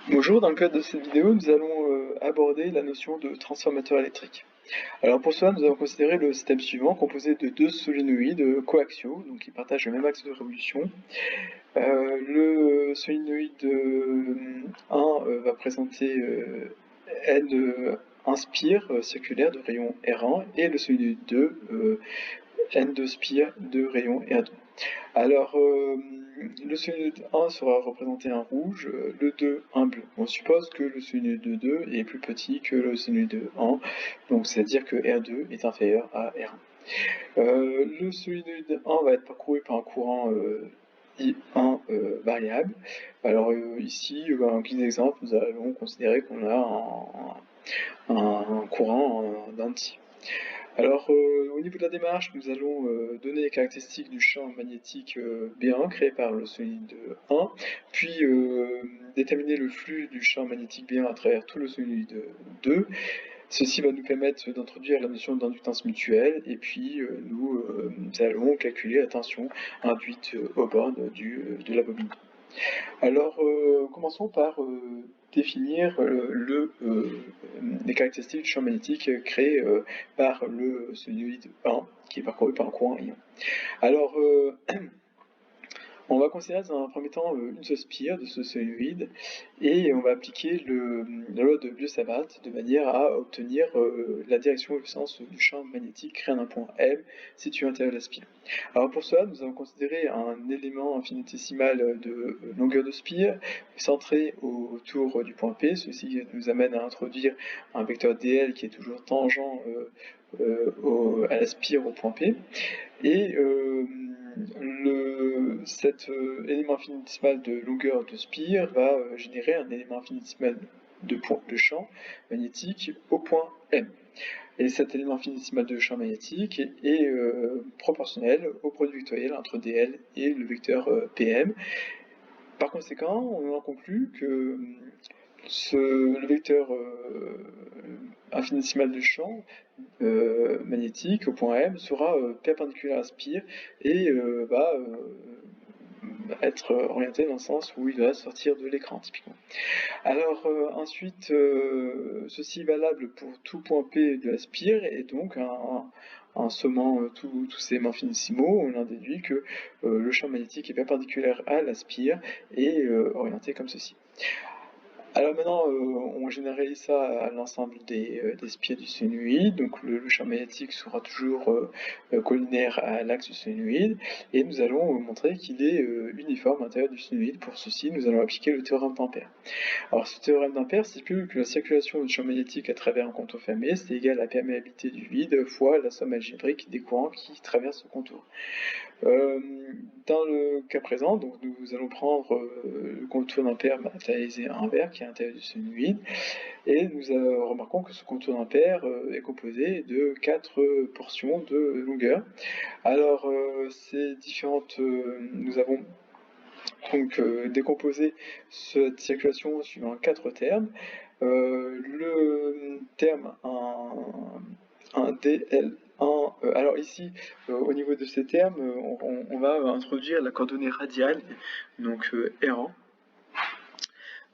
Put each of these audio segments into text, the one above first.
Bonjour, dans le cadre de cette vidéo, nous allons aborder la notion de transformateur électrique. Alors pour cela, nous allons considérer le système suivant, composé de deux solénoïdes coaxiaux, donc qui partagent le même axe de révolution. Le solénoïde 1 va présenter N inspire circulaire de rayon R1 et le solénoïde 2 N2 spire de rayon R2. Alors, le solénoïde 1 sera représenté en rouge, le 2 en bleu. On suppose que le solénoïde 2 est plus petit que le solénoïde 1, donc c'est-à-dire que R2 est inférieur à R1. Le solénoïde 1 va être parcouru par un courant I1 variable. Alors ici, en guise d'exemple, nous allons considérer qu'on a un courant d'anti. Alors, au niveau de la démarche, nous allons donner les caractéristiques du champ magnétique B1 créé par le solide 1, puis déterminer le flux du champ magnétique B1 à travers tout le solide 2. Ceci va nous permettre d'introduire la notion d'inductance mutuelle, et puis nous allons calculer la tension induite aux bornes de la bobine. Alors, commençons par définir les caractéristiques du champ magnétique créé par le solénoïde 1, qui est parcouru par un courant ion. Alors, on va considérer dans un premier temps une seule spire de ce solénoïde et on va appliquer la loi de Biot-Savart de manière à obtenir la direction et le sens du champ magnétique créé à un point M situé à l'intérieur de la spire. Alors pour cela, nous allons considérer un élément infinitésimal de longueur de spire centré autour du point P. Ceci nous amène à introduire un vecteur dl qui est toujours tangent à la spire au point P. Et cet élément infinitésimal de longueur de spire va générer un élément infinitésimal de champ magnétique au point M. Et cet élément infinitésimal de champ magnétique est proportionnel au produit vectoriel entre dl et le vecteur PM. Par conséquent, on en conclut que le vecteur infinitésimal de champ magnétique au point M sera perpendiculaire à la spire et va être orienté dans le sens où il va sortir de l'écran typiquement. Alors ensuite, ceci est valable pour tout point P de la spire et donc en sommant tous ces éléments finissimaux, on en déduit que le champ magnétique est perpendiculaire à la spire et orienté comme ceci. Alors maintenant, on généralise ça à l'ensemble des spires du solénoïde, donc le champ magnétique sera toujours collinaire à l'axe du solénoïde, et nous allons montrer qu'il est uniforme à l'intérieur du solénoïde. Pour ceci, nous allons appliquer le théorème d'Ampère. Alors ce théorème d'Ampère stipule que la circulation du champ magnétique à travers un contour fermé, c'est égal à la perméabilité du vide fois la somme algébrique des courants qui traversent ce contour. Dans le cas présent, donc nous allons prendre le contour d'ampère matérialisé à un verre qui est à l'intérieur du solénoïde, et nous remarquons que ce contour d'ampère est composé de 4 portions de longueur. Alors ces différentes, nous avons donc décomposé cette circulation suivant 4 termes. Le terme un DL1. Alors ici, au niveau de ces termes, on va introduire la coordonnée radiale, donc R1.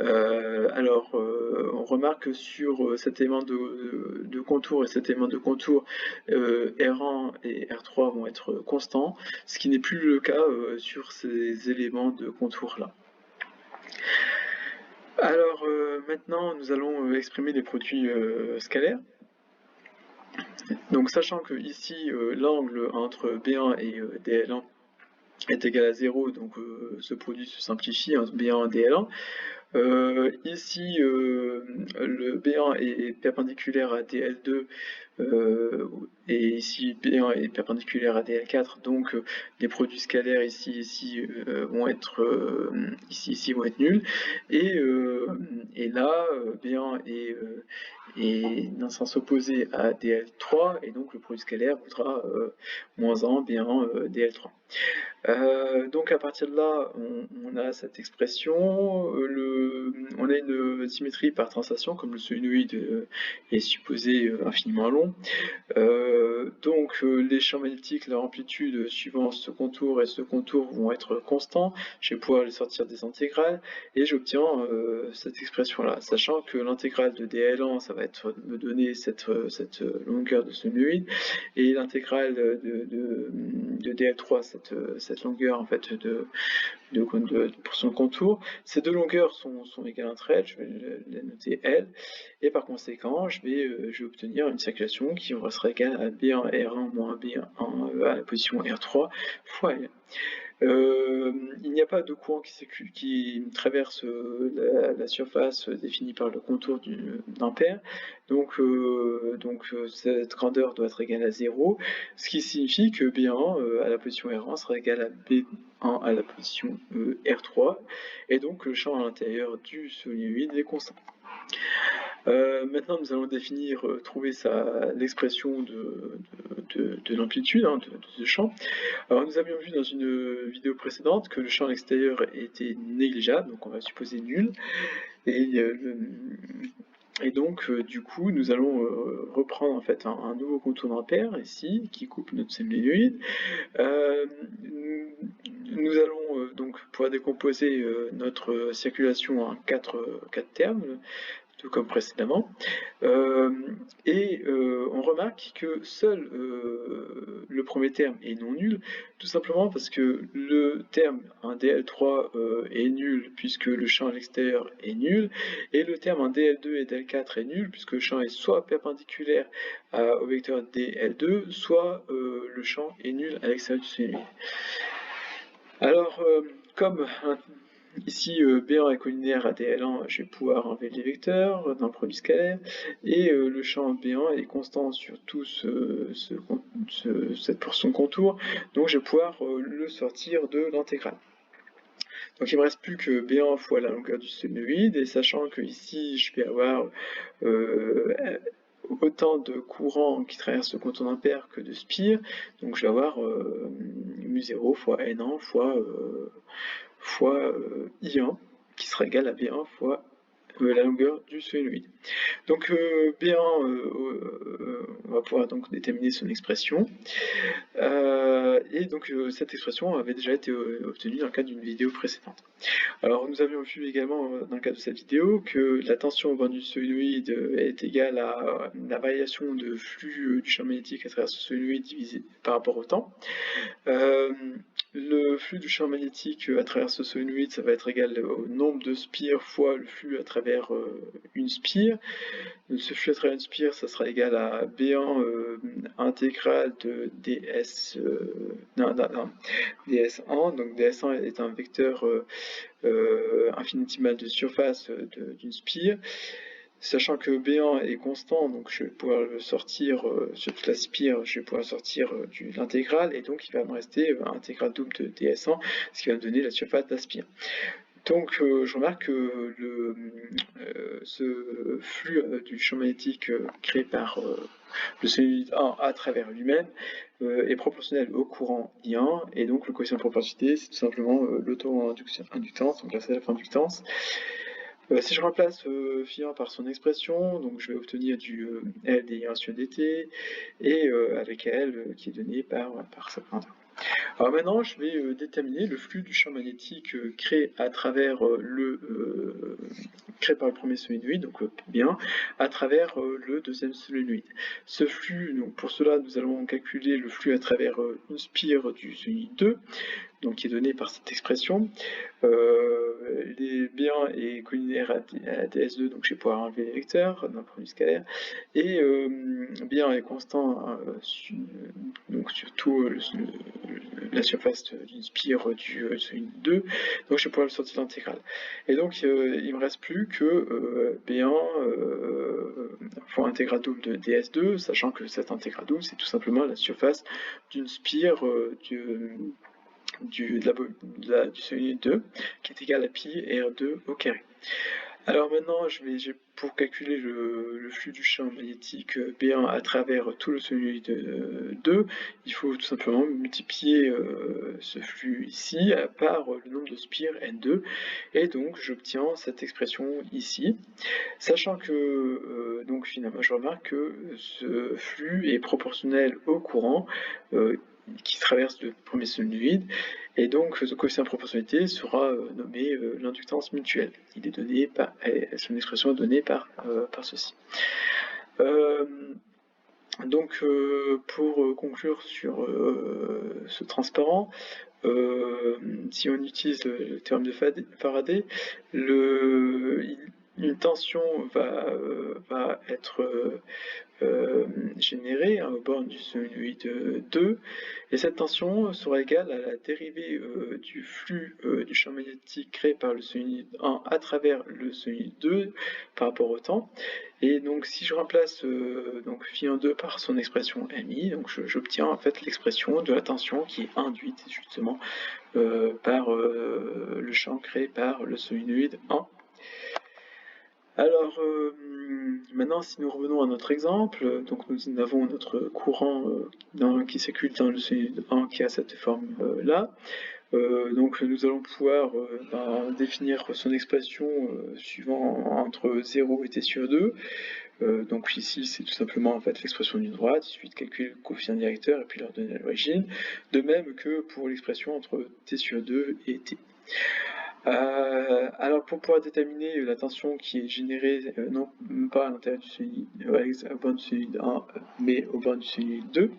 Alors, on remarque sur cet élément de contour et cet élément de contour, R1 et R3 vont être constants, ce qui n'est plus le cas sur ces éléments de contour-là. Alors, maintenant, nous allons exprimer les produits scalaires. Donc, sachant que ici, l'angle entre B1 et DL1 est égal à 0, donc ce produit se simplifie entre B1 et DL1. Ici, le B1 est perpendiculaire à DL2 et ici B1 est perpendiculaire à DL4, donc les produits scalaires ici vont être vont être nuls, et là B1 est dans le sens opposé à DL3 et donc le produit scalaire voudra moins 1 B1 DL3. Donc à partir de là, on a cette expression, le on a une symétrie par translation, comme le solénoïde est supposé infiniment long. Les champs magnétiques, leur amplitude suivant ce contour et ce contour vont être constants. Je vais pouvoir les sortir des intégrales et j'obtiens cette expression-là, sachant que l'intégrale de dl1, ça va me donner cette longueur de solénoïde, et l'intégrale de dl3, cette longueur en fait pour son contour. Ces deux longueurs sont égales entre elles, je vais les noter L, et par conséquent, je vais obtenir une circulation qui sera égale à B1 R1 moins B1 à la position R3 fois L. Il n'y a pas de courant qui traverse la surface définie par le contour d'un paire, donc cette grandeur doit être égale à 0, ce qui signifie que B1 à la position R1 sera égal à B1 à la position R3, et donc le champ à l'intérieur du solénoïde est constant. Maintenant, nous allons trouver l'expression de l'amplitude de ce champ. Alors, nous avions vu dans une vidéo précédente que le champ à l'extérieur était négligeable, donc on va supposer nul. Et donc, du coup, nous allons reprendre en fait un nouveau contour d'impair ici, qui coupe notre solénoïde. Nous allons donc pouvoir décomposer notre circulation en quatre termes, tout comme précédemment, on remarque que seul le premier terme est non nul, tout simplement parce que le terme un dl3 est nul puisque le champ à l'extérieur est nul, et le terme un dl2 et dl4 est nul puisque le champ est soit perpendiculaire au vecteur dl2, soit le champ est nul à l'extérieur du solénoïde. Alors, comme ici, B1 est collinaire à DL1, je vais pouvoir enlever les vecteurs d'un produit scalaire, et le champ B1 est constant sur tout cette portion contour, donc je vais pouvoir le sortir de l'intégrale. Donc il ne me reste plus que B1 fois la longueur du solénoïde, et sachant que ici je vais avoir autant de courants qui traversent le contour d'impair que de spires, donc je vais avoir mu0 fois N1 fois I1, qui sera égal à B1 fois la longueur du solénoïde. Donc B1, on va pouvoir donc déterminer son expression. Et donc cette expression avait déjà été obtenue dans le cadre d'une vidéo précédente. Alors nous avions vu également dans le cadre de cette vidéo que la tension au bord du solénoïde est égale à la variation de flux du champ magnétique à travers ce solénoïde divisé par rapport au temps. Le flux du champ magnétique à travers ce solénoïde, ça va être égal au nombre de spires fois le flux à travers une spire. Ce flux à travers une spire, ça sera égal à B1 intégrale de ds, ds1. Donc ds1 est un vecteur infinitésimal de surface d'une spire. Sachant que B1 est constant, donc je vais pouvoir le sortir sur toute la spire, je vais pouvoir sortir de l'intégrale, et donc il va me rester intégrale double de ds1, ce qui va me donner la surface de la spire. Donc je remarque que ce flux du champ magnétique créé par le solénoïde 1 à travers lui-même est proportionnel au courant I1, et donc le coefficient de proportionnalité, c'est tout simplement l'auto-inductance, donc la self-inductance. Si je remplace phi1 par son expression, donc je vais obtenir du L dI1 sur dt, et avec L qui est donné par sa grandeur. Alors maintenant, je vais déterminer le flux du champ magnétique créé par le premier solénoïde, donc bien, à travers le deuxième solénoïde. Ce flux, donc pour cela, nous allons calculer le flux à travers une spire du solénoïde 2, donc qui est donné par cette expression. B1 est collinaire à ds2, donc je vais pouvoir enlever les vecteurs d'un produit scalaire, et B1 est constant donc sur tout la surface d'une spire du solénoïde 2, donc je vais pouvoir le sortir de l'intégrale. Et donc il ne me reste plus que B1 fois intégrale double de ds2, sachant que cette intégrale double, c'est tout simplement la surface d'une spire du solénoïde 2, qui est égal à pi R2 au carré. Alors maintenant, pour calculer le flux du champ magnétique B1 à travers tout le solenoïde 2, il faut tout simplement multiplier ce flux ici par le nombre de spires N2, et donc j'obtiens cette expression ici, sachant que donc finalement je remarque que ce flux est proportionnel au courant qui traverse le premier solenoïde, et donc ce coefficient de proportionnalité sera nommé l'inductance mutuelle. Son expression est donnée par ceci. Donc pour conclure sur ce transparent, si on utilise le théorème de Faraday, une tension va être générée aux bornes du solenoïde 2, et cette tension sera égale à la dérivée du flux du champ magnétique créé par le solenoïde 1 à travers le solenoïde 2 par rapport au temps. Et donc si je remplace donc phi12 par son expression mi, donc j'obtiens en fait l'expression de la tension qui est induite justement par le champ créé par le solenoïde 1. Alors maintenant, si nous revenons à notre exemple, donc nous avons notre courant qui circule dans le solenoïde 1 qui a cette forme là. Donc nous allons pouvoir définir son expression suivant entre 0 et t sur 2. Donc ici c'est tout simplement en fait l'expression d'une droite, il suffit de calculer le coefficient directeur et puis leur donner l'origine, de même que pour l'expression entre t sur 2 et t. Alors pour pouvoir déterminer la tension qui est générée non pas à l'intérieur du solenoïde, au bord du solenoïde 1, mais au bord du solenoïde 2,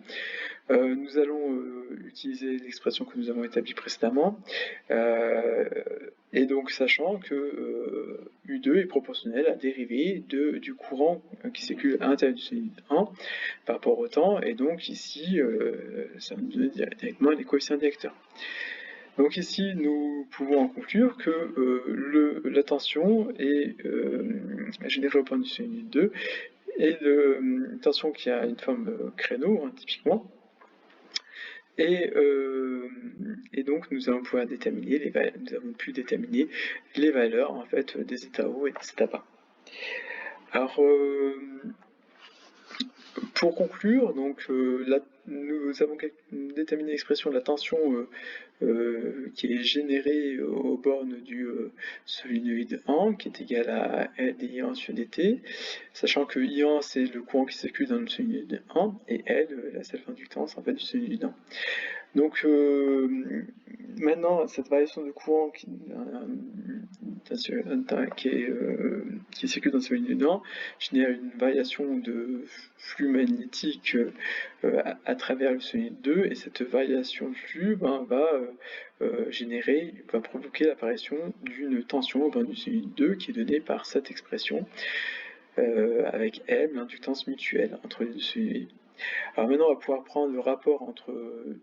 nous allons utiliser l'expression que nous avons établie précédemment, et donc sachant que U2 est proportionnel à la dérivée du courant qui circule à l'intérieur du solenoïde 1 par rapport au temps, et donc ici ça nous donne directement les coefficients directeurs. Donc ici, nous pouvons en conclure que la tension est générée au point du solenoïde 2, et une tension qui a une forme créneau, typiquement. Et donc nous allons pouvoir nous avons pu déterminer les valeurs en fait des états hauts et des états bas. Alors pour conclure, donc nous avons déterminé l'expression de la tension qui est générée aux bornes du solenoïde 1, qui est égal à L dI1 sur dt, sachant que I1 c'est le courant qui circule dans le solenoïde 1, et L la self-inductance en fait du solenoïde 1. Donc maintenant, cette variation de courant qui circule dans le solenoïde 1 génère une variation de flux magnétique à travers le solenoïde 2, et cette variation de flux va provoquer l'apparition d'une tension au bord du solenoïde 2 qui est donnée par cette expression avec M, l'inductance mutuelle entre les deux solenoïdes. Alors maintenant, on va pouvoir prendre le rapport entre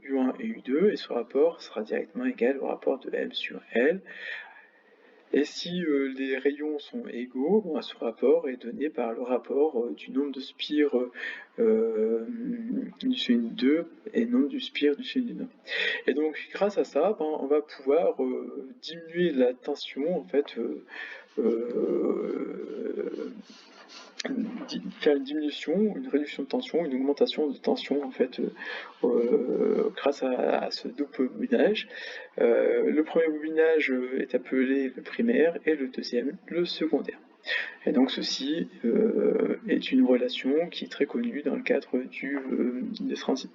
U1 et U2, et ce rapport sera directement égal au rapport de M sur L. Et si les rayons sont égaux, ce rapport est donné par le rapport du nombre de spires du solenoïde 2 et le nombre de spires du solenoïde 1. Et donc, grâce à ça, on va pouvoir diminuer la tension, en fait, faire une diminution, une réduction de tension, une augmentation de tension en fait grâce à ce double bobinage. Le premier bobinage est appelé le primaire et le deuxième le secondaire. Et donc ceci est une relation qui est très connue dans le cadre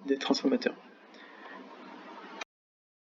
des transformateurs.